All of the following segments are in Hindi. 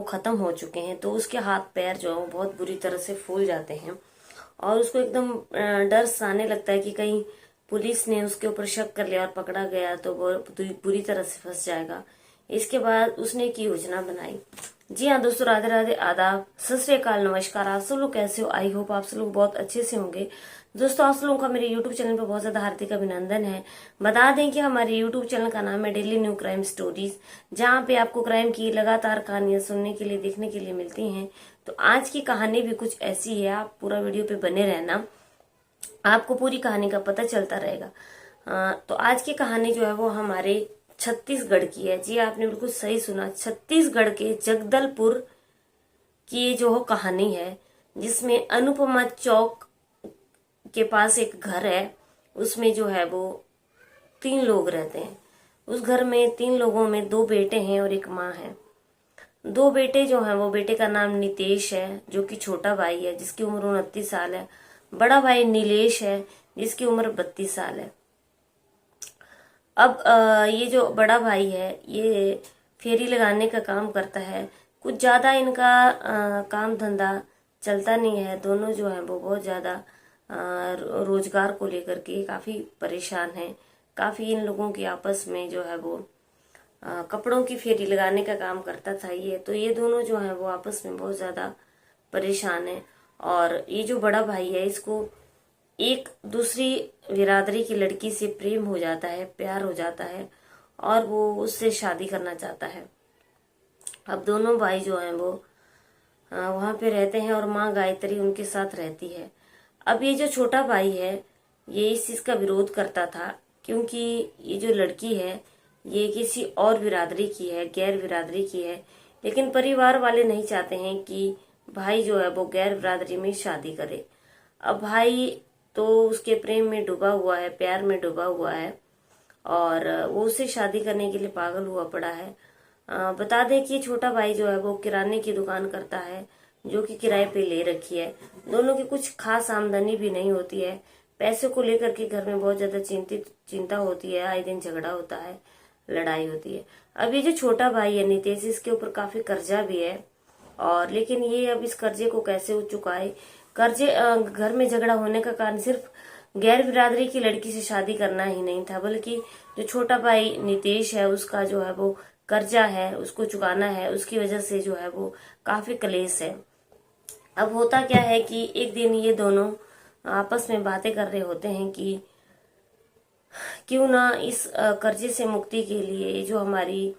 खत्म हो चुके हैं, तो उसके हाथ पैर जो है वो बहुत बुरी तरह से फूल जाते हैं और उसको एकदम डर सा आने लगता है कि कहीं पुलिस ने उसके ऊपर शक कर लिया और पकड़ा गया तो वो बुरी तरह से फंस जाएगा। इसके बाद उसने एक योजना बनाई। जी हाँ दोस्तों, राधे राधे, आदाब, सत श्री अकाल, नमस्कार। आप सब लोग कैसे हो? आई होप आप सब लोग बहुत अच्छे से होंगे। दोस्तों, आप सब लोगों का मेरे यूट्यूब चैनल पर बहुत ज्यादा हार्दिक अभिनंदन है। बता दें कि हमारे यूट्यूब चैनल का नाम है डेली न्यू क्राइम स्टोरीज, जहाँ पे आपको क्राइम की लगातार कहानियां सुनने के लिए, देखने के लिए मिलती हैं। तो आज की कहानी भी कुछ ऐसी है, आप पूरा वीडियो पे बने रहना, आपको पूरी कहानी का पता चलता रहेगा। तो आज की कहानी जो है वो हमारे छत्तीसगढ़ की है। जी आपने बिल्कुल सही सुना, छत्तीसगढ़ के जगदलपुर की जो हो कहानी है, जिसमें अनुपमा चौक के पास एक घर है। उसमें जो है वो 3 लोग रहते हैं। उस घर में 3 लोगों में 2 बेटे हैं और एक माँ है। 2 बेटे जो हैं वो, बेटे का नाम नितेश है जो कि छोटा भाई है, जिसकी उम्र 29 साल है। बड़ा भाई नीलेश है जिसकी उम्र 32 साल है। अब ये जो बड़ा भाई है ये फेरी लगाने का काम करता है। कुछ ज्यादा इनका काम धंधा चलता नहीं है। दोनों जो है वो बहुत ज्यादा रोजगार को लेकर के काफी परेशान हैं। काफी इन लोगों की आपस में जो है वो कपड़ों की फेरी लगाने का काम करता था ये। तो ये दोनों जो है वो आपस में बहुत ज्यादा परेशान है। और ये जो बड़ा भाई है, इसको एक दूसरी बिरादरी की लड़की से प्रेम हो जाता है, प्यार हो जाता है और वो उससे शादी करना चाहता है। अब दोनों भाई जो हैं वो वहां पे रहते हैं और माँ गायत्री उनके साथ रहती है। अब ये जो छोटा भाई है ये इस चीज का विरोध करता था, क्योंकि ये जो लड़की है ये किसी और बिरादरी की है, गैर बिरादरी की है। लेकिन परिवार वाले नहीं चाहते हैं कि भाई जो है वो गैर बिरादरी में शादी करे। अब भाई तो उसके प्रेम में डूबा हुआ है, प्यार में डूबा हुआ है और वो उससे शादी करने के लिए पागल हुआ पड़ा है। बता दें कि छोटा भाई जो है वो किराने की दुकान करता है, जो कि किराए पे ले रखी है। दोनों की कुछ खास आमदनी भी नहीं होती है। पैसे को लेकर के घर में बहुत ज्यादा चिंता होती है। आए दिन झगड़ा होता है, लड़ाई होती है। अब ये जो छोटा भाई है नितेश, इसके ऊपर काफी कर्जा भी है और लेकिन ये अब इस कर्जे को कैसे चुकाए। कर्जे घर में झगड़ा होने का कारण सिर्फ गैर बिरादरी की लड़की से शादी करना ही नहीं था, बल्कि जो छोटा भाई नितेश है उसका जो है वो कर्जा है, उसको चुकाना है। उसकी वजह से जो है वो काफी कलेश है। अब होता क्या है कि एक दिन ये दोनों आपस में बातें कर रहे होते हैं कि क्यों ना इस कर्जे से मुक्ति के लिए जो हमारी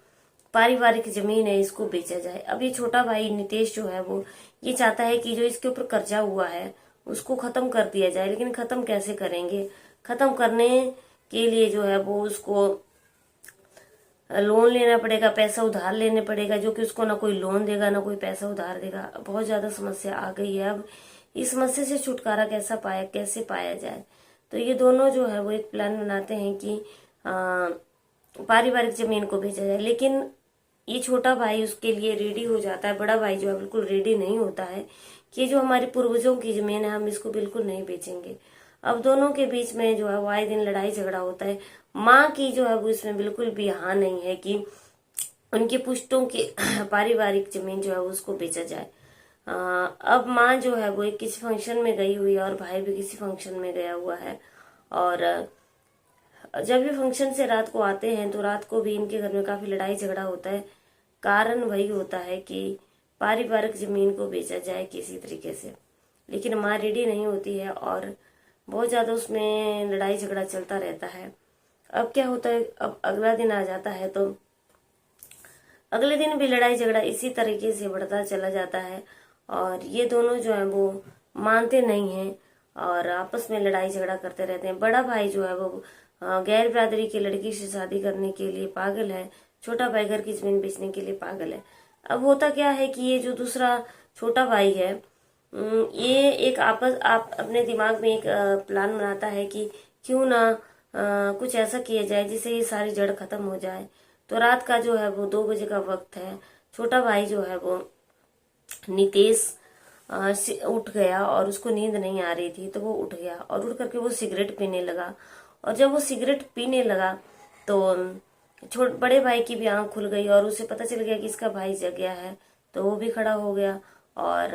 पारिवारिक जमीन है इसको बेचा जाए। अब ये छोटा भाई नितेश जो है वो ये चाहता है कि जो इसके ऊपर कर्जा हुआ है उसको खत्म कर दिया जाए। लेकिन खत्म कैसे करेंगे? खत्म करने के लिए जो है वो उसको लोन लेना पड़ेगा, पैसा उधार लेने पड़ेगा, जो कि उसको ना कोई लोन देगा ना कोई पैसा उधार देगा। बहुत ज्यादा समस्या आ गई है। अब इस समस्या से छुटकारा कैसे पाया जाए? तो ये दोनों जो है वो एक प्लान बनाते हैं कि पारिवारिक जमीन को बेचा जाए। लेकिन ये छोटा भाई उसके लिए रेडी हो जाता है, बड़ा भाई जो है बिल्कुल रेडी नहीं होता है कि जो हमारे पूर्वजों की जमीन है हम इसको बिल्कुल नहीं बेचेंगे। अब दोनों के बीच में जो है वो आए दिन लड़ाई झगड़ा होता है। माँ की जो है वो इसमें बिल्कुल भी हाँ नहीं है कि उनके पुश्तों की पारिवारिक जमीन जो है उसको बेचा जाए। अब माँ जो है वो एक किसी फंक्शन में गई हुई है और भाई भी किसी फंक्शन में गया हुआ है। और जब ये फंक्शन से रात को आते हैं तो रात को भी इनके घर में काफी लड़ाई झगड़ा होता है। कारण वही होता है कि पारिवारिक जमीन को बेचा जाए किसी तरीके से। लेकिन माँ रेडी नहीं होती है और बहुत ज्यादा उसमें लड़ाई झगड़ा चलता रहता है। अब क्या होता है, अब अगला दिन आ जाता है तो अगले दिन भी लड़ाई झगड़ा इसी तरीके से बढ़ता चला जाता है और ये दोनों जो है वो मानते नहीं हैं और आपस में लड़ाई झगड़ा करते रहते हैं। बड़ा भाई जो है वो गैर बिरादरी की लड़की से शादी करने के लिए पागल है, छोटा भाई घर की जमीन बेचने के लिए पागल है। अब होता क्या है कि ये जो दूसरा छोटा भाई है ये एक आप अपने दिमाग में एक प्लान बनाता है कि क्यों ना कुछ ऐसा किया जाए जिससे ये सारी जड़ खत्म हो जाए। तो रात का जो है वो 2 बजे का वक्त है। छोटा भाई जो है वो नितेश उठ गया और उसको नींद नहीं आ रही थी, तो वो उठ गया और उठ करके वो सिगरेट पीने लगा। और जब वो सिगरेट पीने लगा तो बड़े भाई की भी आंख खुल गई और उसे पता चल गया कि इसका भाई जग गया है। तो वो भी खड़ा हो गया। और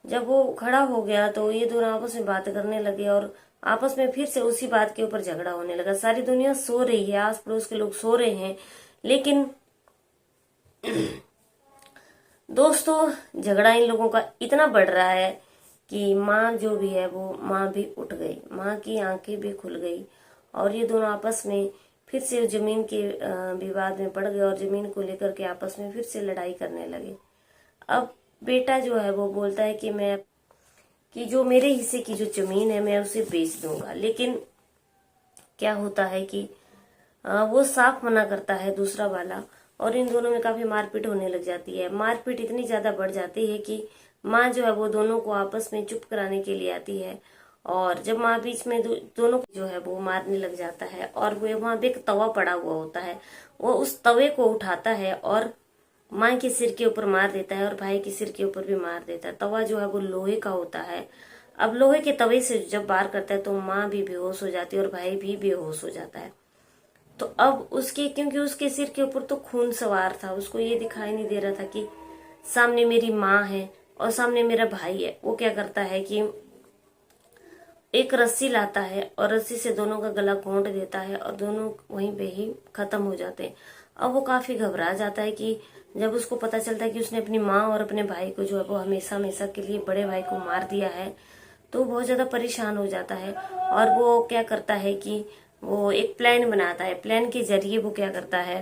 जब वो खड़ा हो गया तो ये दोनों आपस में बात करने लगे और आपस में फिर से उसी बात के ऊपर झगड़ा होने लगा। सारी दुनिया सो रही है, आस पड़ोस के लोग सो रहे हैं, लेकिन दोस्तों झगड़ा इन लोगों का इतना बढ़ रहा है कि माँ जो भी है वो माँ भी उठ गई, माँ की आंखें भी खुल गई और ये दोनों आपस में फिर से जमीन के विवाद में पड़ गए और जमीन को लेकर के आपस में फिर से लड़ाई करने लगे। अब बेटा जो है वो बोलता है कि जो मेरे हिस्से की जो जमीन है मैं उसे बेच दूंगा, लेकिन क्या होता है कि वो साफ मना करता है दूसरा वाला और इन दोनों में काफी मारपीट होने लग जाती है। मारपीट इतनी ज्यादा बढ़ जाती है कि माँ जो है वो दोनों को आपस में चुप कराने के लिए आती है और जब माँ बीच में दोनों जो है वो मारने लग जाता है और वो वहां पे एक तवा पड़ा हुआ होता है, वो उस तवे को उठाता है और माँ के सिर के ऊपर मार देता है और भाई के सिर के ऊपर भी मार देता है। तवा जो है वो लोहे का होता है। अब लोहे के तवे से जब वार करता है तो माँ भी बेहोश हो जाती है और भाई भी बेहोश हो जाता है। तो अब क्योंकि उसके सिर के ऊपर तो खून सवार था, उसको ये दिखाई नहीं दे रहा था कि सामने मेरी माँ है और सामने मेरा भाई है। वो क्या करता है कि एक रस्सी लाता है और रस्सी से दोनों का गला घोंट देता है और दोनों वहीं पे ही खत्म हो जाते हैं। अब वो काफी घबरा जाता है कि जब उसको पता चलता है कि उसने अपनी माँ और अपने भाई को जो है वो हमेशा हमेशा के लिए बड़े भाई को मार दिया है, तो बहुत ज्यादा परेशान हो जाता है और वो क्या करता है कि वो एक प्लान बनाता है। प्लान के जरिए वो क्या करता है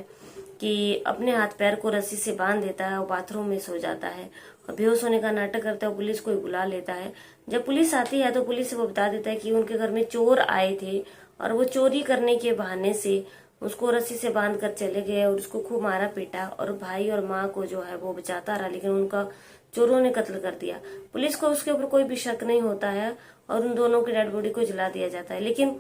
कि अपने हाथ पैर को रस्सी से बांध देता है और बाथरूम में सो जाता है और बेहोश होने का नाटक करता है। पुलिस को बुला लेता है। जब पुलिस आती है तो पुलिस से वो बता देता है कि उनके घर में चोर आए थे और वो चोरी करने के बहाने से उसको रस्सी से बांध कर चले गए और उसको खूब मारा पीटा और भाई और माँ को जो है वो बचाता रहा, लेकिन उनका चोरों ने कत्ल कर दिया। पुलिस को उसके ऊपर कोई भी शक नहीं होता है और उन दोनों की डेड बॉडी को जला दिया जाता है। लेकिन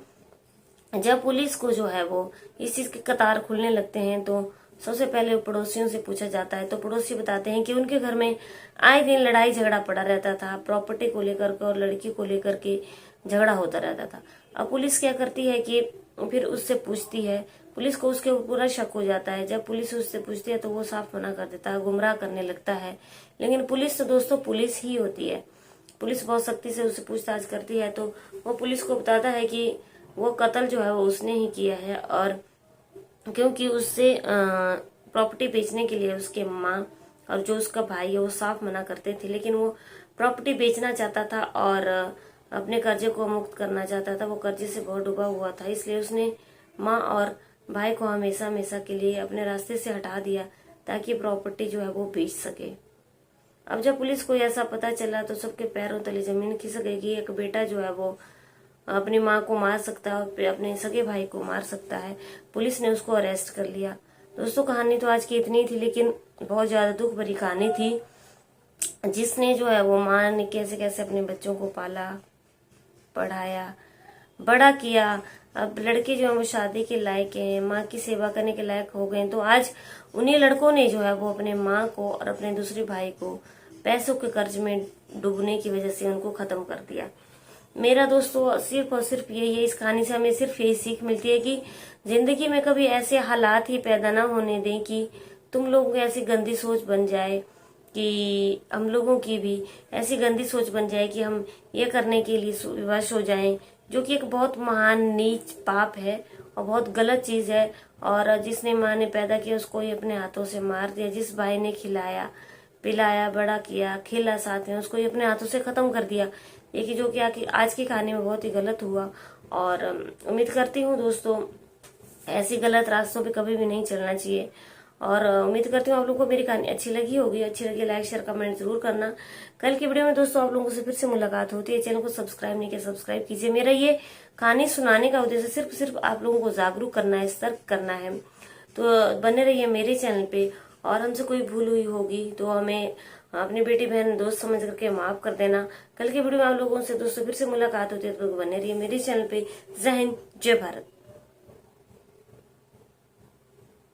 जब पुलिस को जो है वो इस चीज के कतार खुलने लगते हैं तो सबसे पहले पड़ोसियों से पूछा जाता है। तो पड़ोसी बताते हैं कि उनके घर में आए दिन लड़ाई झगड़ा पड़ा रहता था, प्रॉपर्टी को लेकर के और लड़की को लेकर के झगड़ा होता रहता था। अब पुलिस क्या करती है कि फिर उससे पूछती है, पुलिस को उसके ऊपर पूरा शक हो जाता है। जब पुलिस उससे पूछती है तो वो साफ मना कर देता है, गुमराह करने लगता है। लेकिन पुलिस तो दोस्तों पुलिस ही होती है, पुलिस बहुत सख्ती से उससे पूछताछ करती है। तो वो पुलिस को बताता है कि वो कत्ल जो है वो उसने ही किया है और क्योंकि उससे प्रॉपर्टी बेचने के लिए उसके माँ और जो उसका भाई है वो साफ मना करते थे, लेकिन वो प्रॉपर्टी बेचना चाहता था और अपने कर्जे को मुक्त करना चाहता था। वो कर्जे से बहुत डूबा हुआ था, इसलिए उसने माँ और भाई को हमेशा हमेशा के लिए अपने रास्ते से हटा दिया ताकि प्रॉपर्टी जो है वो बेच सके। अब जब पुलिस को ऐसा पता चला तो सबके पैरों तले जमीन खिसक गई कि एक बेटा जो है वो अपनी माँ को मार सकता है और अपने सगे भाई को मार सकता है। पुलिस ने उसको अरेस्ट कर लिया। दोस्तों कहानी तो आज की इतनी थी, लेकिन बहुत ज्यादा दुख भरी कहानी थी, जिसने जो है वो माँ ने कैसे कैसे अपने बच्चों को पाला, पढ़ाया, बड़ा किया। अब लड़के जो है वो शादी के लायक हैं, माँ की सेवा करने के लायक हो गए, तो आज उन्हीं लड़कों ने जो है वो अपने माँ को और अपने दूसरे भाई को पैसों के कर्ज में डूबने की वजह से उनको खत्म कर दिया। मेरा दोस्तों सिर्फ और सिर्फ यही है, इस कहानी से हमें सिर्फ यही सीख मिलती है कि जिंदगी में कभी ऐसे हालात ही पैदा ना होने दें कि तुम लोगों की ऐसी गंदी सोच बन जाए कि हम लोगों की भी ऐसी गंदी सोच बन जाए कि हम ये करने के लिए विवश हो जाएं, जो कि एक बहुत महान नीच पाप है और बहुत गलत चीज है। और जिसने माँ ने पैदा किया उसको ही अपने हाथों से मार दिया, जिस भाई ने खिलाया पिलाया बड़ा किया खेला साथ में उसको ही अपने हाथों से खत्म कर दिया। ये कि जो कि आज की कहानी में बहुत ही गलत हुआ। और उम्मीद करती हूँ दोस्तों ऐसी गलत रास्तों पे कभी भी नहीं चलना चाहिए। और उम्मीद करती हूँ आप लोगों को मेरी कहानी अच्छी लगी होगी। अच्छी लगी लाइक शेयर कमेंट जरूर करना। कल की वीडियो में दोस्तों आप लोगों से फिर से मुलाकात होती है। चैनल को सब्सक्राइब नहीं किया सब्सक्राइब कीजिए। मेरा ये कहानी सुनाने का उद्देश्य सिर्फ आप लोगों को जागरूक करना है, सतर्क करना है। तो बने रहिए मेरे चैनल पे। और हमसे कोई भूल हुई होगी तो हमें अपनी बेटी बहन दोस्त समझ करके माफ कर देना। कल की वीडियो में आप लोगों से दोस्तों फिर से मुलाकात होती है, तो बने रहिए मेरे चैनल पे। जय हिंद, जय भारत।